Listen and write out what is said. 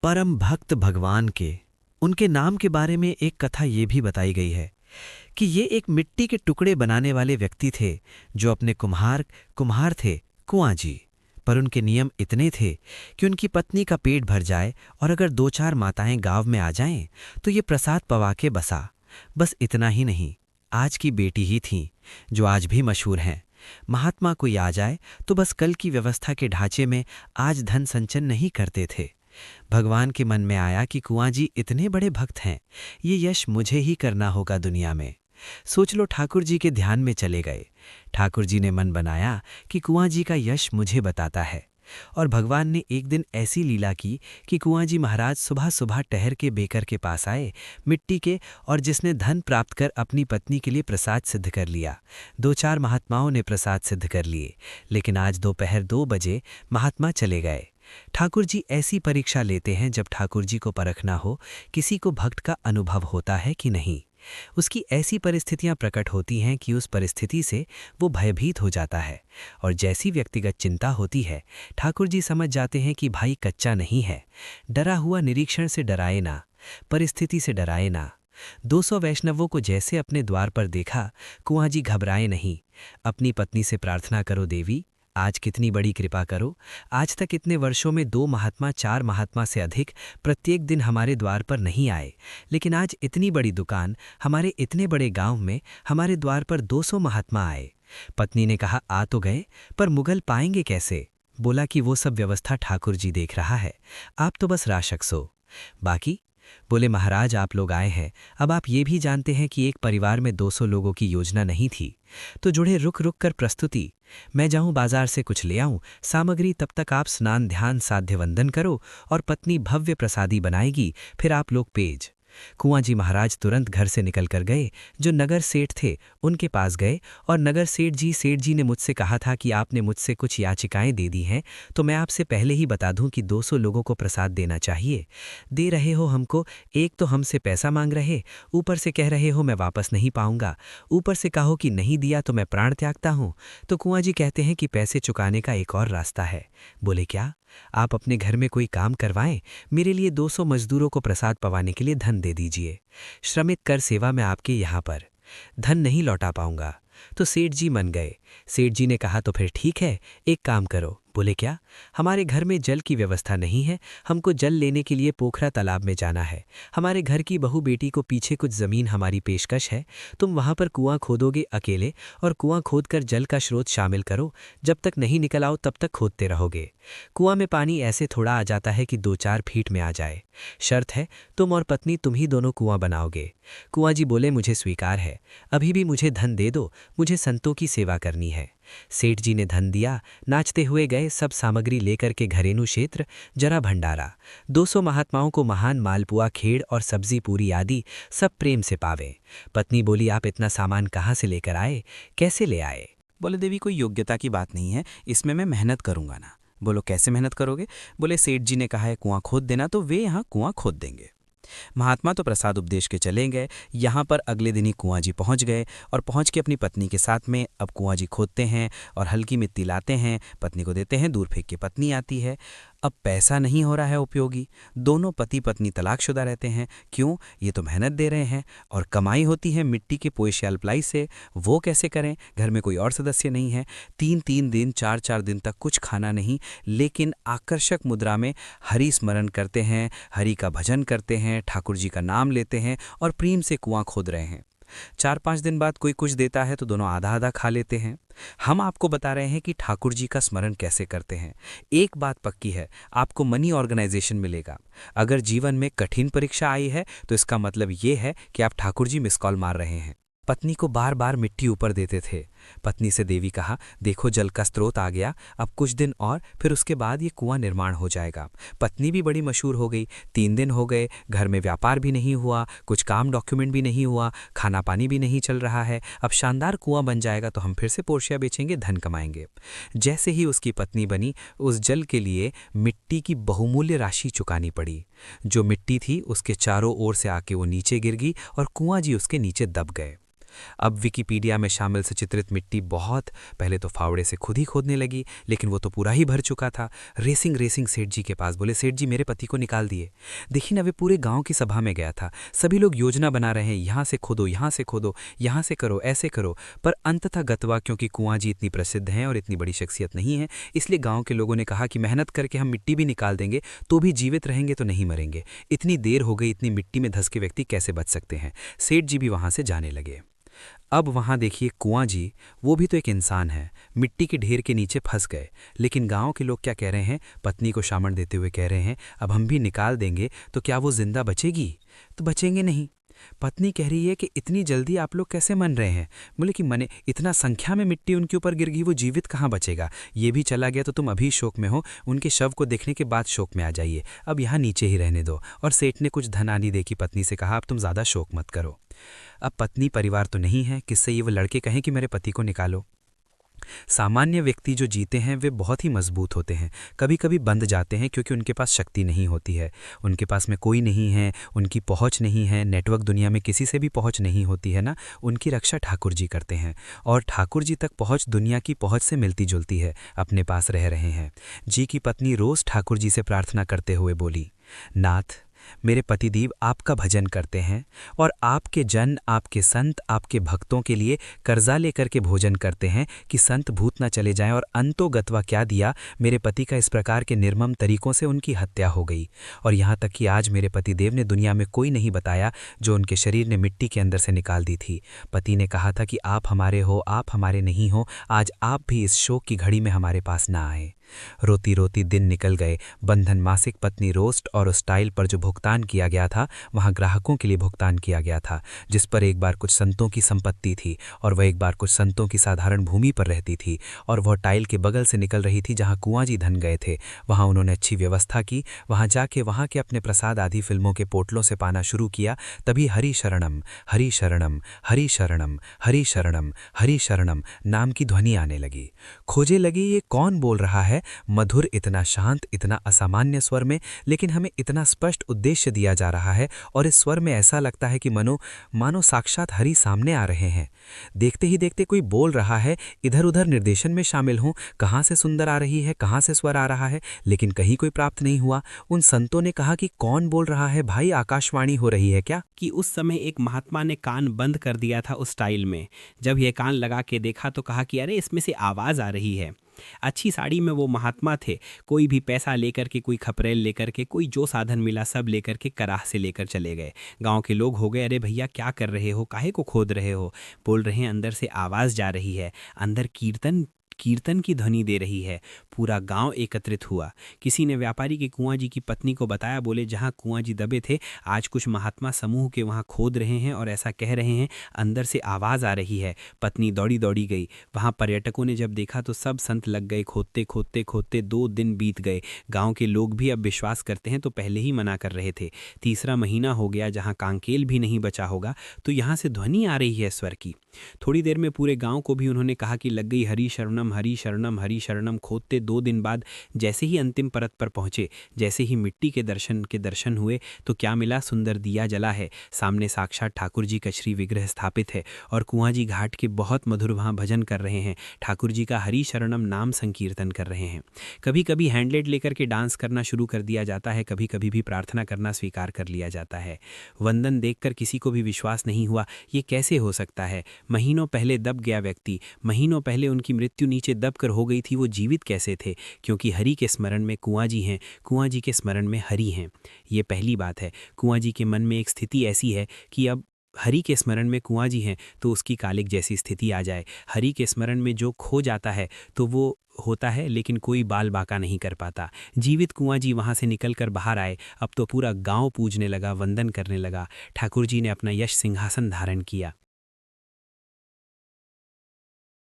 परम भक्त भगवान के उनके नाम के बारे में एक कथा ये भी बताई गई है कि ये एक मिट्टी के टुकड़े बनाने वाले व्यक्ति थे जो अपने कुम्हार थे कुआं जी। पर उनके नियम इतने थे कि उनकी पत्नी का पेट भर जाए और अगर दो चार माताएं गांव में आ जाएं तो ये प्रसाद पवा के बसा। बस इतना ही नहीं, आज की बेटी ही थीं जो आज भी मशहूर हैं। महात्मा कोई आ जाए तो बस कल की व्यवस्था के ढांचे में आज धन संचन नहीं करते थे। भगवान के मन में आया कि कुआं जी इतने बड़े भक्त हैं, ये यश मुझे ही करना होगा दुनिया में। सोच लो, ठाकुर जी के ध्यान में चले गए। ठाकुर जी ने मन बनाया कि कुआं जी का यश मुझे बताता है। और भगवान ने एक दिन ऐसी लीला की कि कुआं जी महाराज सुबह सुबह टहर के बेकर के पास आए, मिट्टी के, और जिसने धन प्राप्त कर अपनी पत्नी के लिए प्रसाद सिद्ध कर लिया। दो चार महात्माओं ने प्रसाद सिद्ध कर लिए, लेकिन आज दोपहर 2 बजे महात्मा चले गए। ठाकुर जी ऐसी परीक्षा लेते हैं जब ठाकुर जी को परखना हो किसी को भक्त का अनुभव होता है कि नहीं। उसकी ऐसी परिस्थितियां प्रकट होती हैं कि उस परिस्थिति से वो भयभीत हो जाता है, और जैसी व्यक्तिगत चिंता होती है ठाकुर जी समझ जाते हैं कि भाई कच्चा नहीं है। डरा हुआ निरीक्षण से डराए ना, परिस्थिति से डराए ना। 200 वैष्णवों को जैसे अपने द्वार पर देखा, कुआं जी घबराए नहीं। अपनी पत्नी से प्रार्थना करो, देवी आज कितनी बड़ी कृपा करो। आज तक इतने वर्षों में 2 महात्मा 4 महात्मा से अधिक प्रत्येक दिन हमारे द्वार पर नहीं आए, लेकिन आज इतनी बड़ी दुकान, हमारे इतने बड़े गांव में हमारे द्वार पर 200 महात्मा आए। पत्नी ने कहा, आ तो गए, पर मुगल पाएंगे कैसे? बोला कि वो सब व्यवस्था ठाकुर जी देख रहा है, आप तो बस राशक हो। बाकी बोले, महाराज आप लोग आए हैं, अब आप ये भी जानते हैं कि एक परिवार में 200 लोगों की योजना नहीं थी, तो जुड़े रुक रुक कर प्रस्तुति। मैं जाऊं बाजार से कुछ ले आऊं सामग्री, तब तक आप स्नान ध्यान साध्य वंदन करो और पत्नी भव्य प्रसादी बनाएगी, फिर आप लोग पेज। कुआं जी महाराज तुरंत घर से निकल कर गए। जो नगर सेठ थे उनके पास गए और नगर सेठ जी ने मुझसे कहा था कि आपने मुझसे कुछ याचिकाएं दे दी हैं, तो मैं आपसे पहले ही बता दूं कि 200 लोगों को प्रसाद देना चाहिए। दे रहे हो हमको, एक तो हमसे पैसा मांग रहे, ऊपर से कह रहे हो मैं वापस नहीं पाऊंगा, ऊपर से कहो कि नहीं दिया तो मैं प्राण त्यागता हूं। तो कुआं जी कहते हैं कि पैसे चुकाने का एक और रास्ता है। बोले, क्या? आप अपने घर में कोई काम करवाएं, मेरे लिए 200 मजदूरों को प्रसाद पवाने के लिए धन दे दीजिए। श्रमित कर सेवा में आपके यहाँ पर धन नहीं लौटा पाऊंगा। तो सेठ जी मन गए। सेठ जी ने कहा, तो फिर ठीक है, एक काम करो। बोले, क्या? हमारे घर में जल की व्यवस्था नहीं है, हमको जल लेने के लिए पोखरा तालाब में जाना है। हमारे घर की बहू बेटी को पीछे कुछ ज़मीन हमारी पेशकश है, तुम वहाँ पर कुआं खोदोगे अकेले, और कुआं खोदकर जल का स्रोत शामिल करो, जब तक नहीं निकल आओ तब तक खोदते रहोगे। कुआं में पानी ऐसे थोड़ा आ जाता है कि 2-4 फीट में आ जाए। शर्त है, तुम और पत्नी तुम ही दोनों कुआं बनाओगे। कुआं जी बोले, मुझे स्वीकार है, अभी भी मुझे धन दे दो, मुझे संतों की सेवा करनी है। सेठ जी ने धन दिया, नाचते हुए गए सब सामग्री लेकर के घरेलू क्षेत्र जरा भंडारा। 200 महात्माओं को महान मालपुआ खेड़ और सब्जी पूरी आदि सब प्रेम से पावे। पत्नी बोली, आप इतना सामान कहाँ से लेकर आए, कैसे ले आए? बोले, देवी कोई योग्यता की बात नहीं है, इसमें मैं मेहनत करूंगा ना। बोलो, कैसे मेहनत करोगे? बोले, सेठ जी ने कहा है कुआं खोद देना, तो वे यहाँ कुआं खोद देंगे। महात्मा तो प्रसाद उपदेश के चले गए। यहाँ पर अगले दिन ही कुआं जी पहुँच गए और पहुँच के अपनी पत्नी के साथ में अब कुआं जी खोदते हैं और हल्की मिट्टी लाते हैं, पत्नी को देते हैं, दूर फेंक के पत्नी आती है। अब पैसा नहीं हो रहा है उपयोगी, दोनों पति पत्नी तलाकशुदा रहते हैं। क्यों? ये तो मेहनत दे रहे हैं और कमाई होती है मिट्टी के पोएशिया प्लाई से, वो कैसे करें? घर में कोई और सदस्य नहीं है। 3-3 दिन 4-4 दिन तक कुछ खाना नहीं, लेकिन आकर्षक मुद्रा में हरि स्मरण करते हैं, हरि का भजन करते हैं, ठाकुर जी का नाम लेते हैं और प्रेम से कुआं खोद रहे हैं। 4-5 दिन बाद कोई कुछ देता है तो दोनों आधा आधा खा लेते हैं। हम आपको बता रहे हैं कि ठाकुर जी का स्मरण कैसे करते हैं। एक बात पक्की है, आपको मनी ऑर्गेनाइजेशन मिलेगा। अगर जीवन में कठिन परीक्षा आई है तो इसका मतलब ये है कि आप ठाकुर जी मिस कॉल मार रहे हैं। पत्नी को बार बार मिट्टी ऊपर देते थे। पत्नी से देवी कहा, देखो जल का स्रोत आ गया, अब कुछ दिन और, फिर उसके बाद ये कुआं निर्माण हो जाएगा। पत्नी भी बड़ी मशहूर हो गई। 3 दिन हो गए, घर में व्यापार भी नहीं हुआ, कुछ काम डॉक्यूमेंट भी नहीं हुआ, खाना पानी भी नहीं चल रहा है। अब शानदार कुआं बन जाएगा तो हम फिर से पोर्शिया बेचेंगे, धन कमाएंगे। जैसे ही उसकी पत्नी बनी, उस जल के लिए मिट्टी की बहुमूल्य राशि चुकानी पड़ी। जो मिट्टी थी उसके चारों ओर से आके वो नीचे गिर गई और कुआं जी उसके नीचे दब गए। अब विकिपीडिया में शामिल सचित्रित मिट्टी बहुत पहले तो फावड़े से खुद ही खोदने लगी, लेकिन वो तो पूरा ही भर चुका था। रेसिंग रेसिंग सेठ जी के पास, बोले सेठ जी मेरे पति को निकाल दिए। देखिए ना, वे पूरे गांव की सभा में गया था, सभी लोग योजना बना रहे हैं, यहाँ से खोदो, यहाँ से खोदो, यहाँ से करो, ऐसे करो। पर अंततः गतवा, क्योंकि कुआं जी इतनी प्रसिद्ध हैं और इतनी बड़ी शख्सियत नहीं है, इसलिए गाँव के लोगों ने कहा कि मेहनत करके हम मिट्टी भी निकाल देंगे तो भी जीवित रहेंगे तो नहीं मरेंगे। इतनी देर हो गई, इतनी मिट्टी में धंस के व्यक्ति कैसे बच सकते हैं। सेठ जी भी वहाँ से जाने लगे। अब वहाँ देखिए कुआं जी, वो भी तो एक इंसान है, मिट्टी के ढेर के नीचे फंस गए। लेकिन गांव के लोग क्या कह रहे हैं, पत्नी को शामन देते हुए कह रहे हैं, अब हम भी निकाल देंगे तो क्या वो जिंदा बचेगी? तो बचेंगे नहीं। पत्नी कह रही है कि इतनी जल्दी आप लोग कैसे मन रहे हैं? बोले कि मने, इतना संख्या में मिट्टी उनके ऊपर गिर गई, वो जीवित कहाँ बचेगा? ये भी चला गया तो तुम अभी शोक में हो, उनके शव को देखने के बाद शोक में आ जाइए, अब यहाँ नीचे ही रहने दो। और सेठ ने कुछ धनानी देखी, पत्नी से कहा अब तुम ज़्यादा शोक मत करो। अब पत्नी परिवार तो नहीं है, किससे ये वो लड़के कहें कि मेरे पति को निकालो। सामान्य व्यक्ति जो जीते हैं वे बहुत ही मजबूत होते हैं, कभी कभी बंध जाते हैं क्योंकि उनके पास शक्ति नहीं होती है, उनके पास में कोई नहीं है, उनकी पहुंच नहीं है, नेटवर्क दुनिया में किसी से भी पहुंच नहीं होती है ना। उनकी रक्षा ठाकुर जी करते हैं और ठाकुर जी तक पहुंच दुनिया की पहुंच से मिलती जुलती है, अपने पास रह रहे हैं। जी की पत्नी रोज ठाकुर जी से प्रार्थना करते हुए बोली, नाथ मेरे पतिदेव आपका भजन करते हैं और आपके जन, आपके संत, आपके भक्तों के लिए कर्जा लेकर के भोजन करते हैं कि संत भूत न चले जाएं। और अंतोगत्वा क्या दिया, मेरे पति का इस प्रकार के निर्मम तरीकों से उनकी हत्या हो गई। और यहाँ तक कि आज मेरे पतिदेव ने दुनिया में कोई नहीं बताया जो उनके शरीर ने मिट्टी के अंदर से निकाल दी थी। पति ने कहा था कि आप हमारे हो, आप हमारे नहीं हो, आज आप भी इस शोक की घड़ी में हमारे पास ना आए। रोती रोती दिन निकल गए। बंधन मासिक पत्नी रोस्ट और उस टाइल पर जो भुगतान किया गया था वहाँ ग्राहकों के लिए भुगतान किया गया था, जिस पर एक बार कुछ संतों की संपत्ति थी और वह एक बार कुछ संतों की साधारण भूमि पर रहती थी। और वह टाइल के बगल से निकल रही थी जहाँ कुआं जी धन गए थे। वहाँ उन्होंने अच्छी व्यवस्था की, वहाँ जाके वहाँ के अपने प्रसाद आदि फिल्मों के पोटलों से पाना शुरू किया। तभी हरि शरणम हरि शरणम हरि शरणम हरि शरणम हरि शरणम नाम की ध्वनि आने लगी। खोजे लगी ये कौन बोल रहा है, मधुर, इतना शांत, इतना असामान्य स्वर में, लेकिन हमें इतना स्पष्ट उद्देश्य दिया जा रहा है और इस स्वर में ऐसा लगता है कि मानो साक्षात हरि सामने आ रहे हैं। देखते ही देखते कोई बोल रहा है, इधर उधर निर्देशन में शामिल हूं, कहाँ से सुंदर आ रही है, कहाँ से स्वर आ रहा है, लेकिन कहीं कोई प्राप्त नहीं हुआ। उन संतों ने कहा कि कौन बोल रहा है भाई, आकाशवाणी हो रही है क्या? कि उस समय एक महात्मा ने कान बंद कर दिया था उस टाइल में। जब ये कान लगा के देखा तो कहा कि अरे इसमें से आवाज़ आ रही है। अच्छी साड़ी में वो महात्मा थे, कोई भी पैसा लेकर के, कोई खपरेल लेकर के, कोई जो साधन मिला सब लेकर के कराह से लेकर चले गए। गांव के लोग हो गए, अरे भैया क्या कर रहे हो, काहे को खोद रहे हो? बोल रहे हैं अंदर से आवाज़ जा रही है, अंदर कीर्तन कीर्तन की ध्वनि दे रही है। पूरा गांव एकत्रित हुआ। किसी ने व्यापारी के कुआं जी की पत्नी को बताया, बोले जहां कुआं जी दबे थे आज कुछ महात्मा समूह के वहां खोद रहे हैं और ऐसा कह रहे हैं अंदर से आवाज़ आ रही है। पत्नी दौड़ी दौड़ी गई। वहां पर्यटकों ने जब देखा तो सब संत लग गए, खोदते खोदते खोदते 2 दिन बीत गए। गाँव के लोग भी अब विश्वास करते हैं तो पहले ही मना कर रहे थे। तीसरा महीना हो गया, जहाँ कांकेल भी नहीं बचा होगा तो यहाँ से ध्वनि आ रही है स्वर की। थोड़ी देर में पूरे गांव को भी उन्होंने कहा कि लग गई हरि शरणम हरि शरणम हरि शरणम। खोदते 2 दिन बाद जैसे ही अंतिम परत पर पहुंचे, जैसे ही मिट्टी के दर्शन हुए तो क्या मिला, सुंदर दिया जला है, सामने साक्षात ठाकुर जी का श्री विग्रह स्थापित है और कुआं जी घाट के बहुत मधुर वहाँ भजन कर रहे हैं, ठाकुर जी का हरि शरणम नाम संकीर्तन कर रहे हैं। कभी कभी हैंडलेट लेकर के डांस करना शुरू कर दिया जाता है, कभी कभी भी प्रार्थना करना स्वीकार कर लिया जाता है। वंदन देखकर किसी को भी विश्वास नहीं हुआ, ये कैसे हो सकता है? महीनों पहले दब गया व्यक्ति, महीनों पहले उनकी मृत्यु नीचे दब कर हो गई थी, वो जीवित कैसे थे? क्योंकि हरि के स्मरण में कुआं जी हैं, कुआं जी के स्मरण में हरि हैं। ये पहली बात है। कुआं जी के मन में एक स्थिति ऐसी है कि अब हरि के स्मरण में कुआं जी हैं तो उसकी कालिक जैसी स्थिति आ जाए। हरि के स्मरण में जो खो जाता है तो वो होता है, लेकिन कोई बाल बाका नहीं कर पाता। जीवित कुआं जी वहाँ से निकल कर बाहर आए। अब तो पूरा गांव पूजने लगा, वंदन करने लगा। ठाकुर जी ने अपना यश सिंहासन धारण किया।